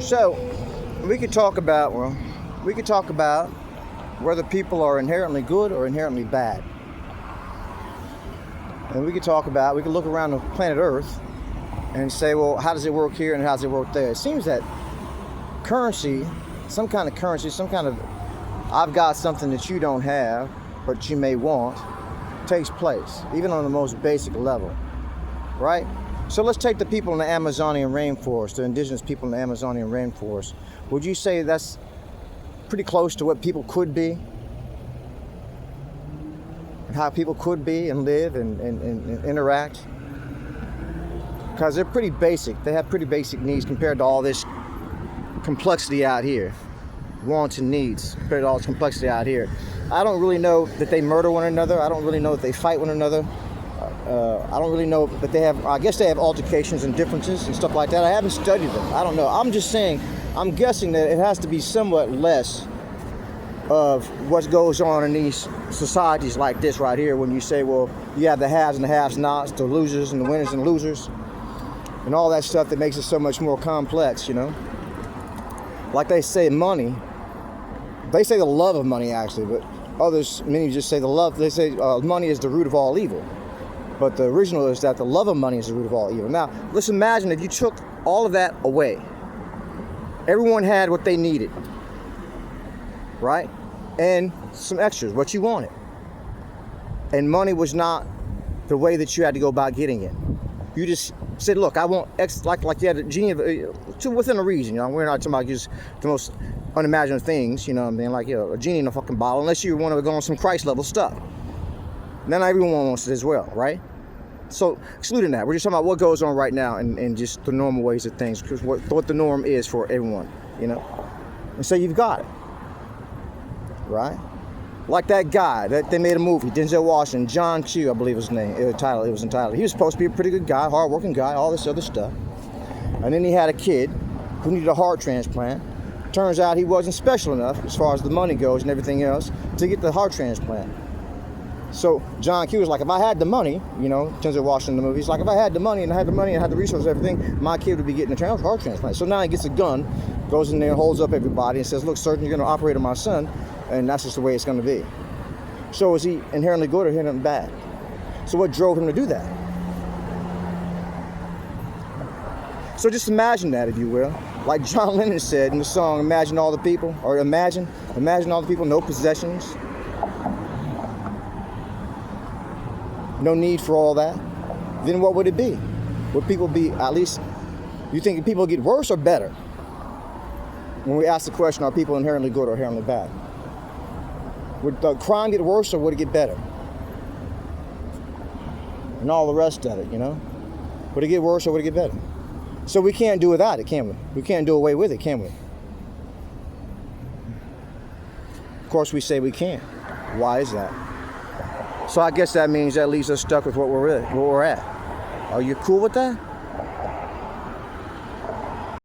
So we could talk about whether people are inherently good or inherently bad. And we could look around the planet Earth and say, well, how does it work here and how does it work there? It seems that currency, some kind of I've got something that you don't have, but you may want, takes place, even on the most basic level, right? So let's take the people in the Amazonian rainforest, the indigenous people in the Amazonian rainforest. Would you say that's pretty close to what people could be? And how people could be and live and interact? Because they're pretty basic. They have pretty basic needs compared to all this complexity out here. Wants and needs compared to all this complexity out here. I don't really know that they murder one another. I don't really know that they fight one another. I don't really know that they have, I guess they have altercations and differences and stuff like that. I haven't studied them. I don't know. I'm just saying, I'm guessing that it has to be somewhat less of what goes on in these societies like this right here when you say, well, you have the haves and the have-nots, the losers and the winners and losers, and all that stuff that makes it so much more complex, you know? Like they say money, they say the love of money actually, but many just say the love, they say money is the root of all evil. But the original is that the love of money is the root of all evil. Now, let's imagine if you took all of that away. Everyone had what they needed, right? And some extras, what you wanted. And money was not the way that you had to go about getting it. You just said, look, I want X, like you had a genie within a reason, you know. We're not talking about just the most unimaginable things, you know what I mean? Like, you know, a genie in a fucking bottle, unless you want to go on some Christ level stuff. Then everyone wants it as well, right? So, excluding that, we're just talking about what goes on right now and just the normal ways of things, because what the norm is for everyone, you know? And so you've got it, right? Like that guy that they made a movie, Denzel Washington, John Q, I believe his name, it was entitled. He was supposed to be a pretty good guy, hardworking guy, all this other stuff. And then he had a kid who needed a heart transplant. Turns out he wasn't special enough, as far as the money goes and everything else, to get the heart transplant. So John Q was like, if I had the money, you know, Denzel Washington in the movie, he's like, if I had the money and I had the resources and everything, my kid would be getting a heart transplant. So now he gets a gun, goes in there, holds up everybody and says, look, surgeon, you're going to operate on my son, and that's just the way it's going to be. So is he inherently good or inherently bad? So what drove him to do that? So just imagine that, if you will. Like John Lennon said in the song, Imagine All the People, or Imagine All the People, no possessions. No need for all that. Then what would it be? Would people be, at least, you think people get worse or better? When we ask the question, are people inherently good or inherently bad? Would the crime get worse or would it get better? And all the rest of it, you know? Would it get worse or would it get better? So we can't do without it, can we? We can't do away with it, can we? Of course we say we can't. Why is that? So I guess that means that leaves us stuck with what we're at. Are you cool with that?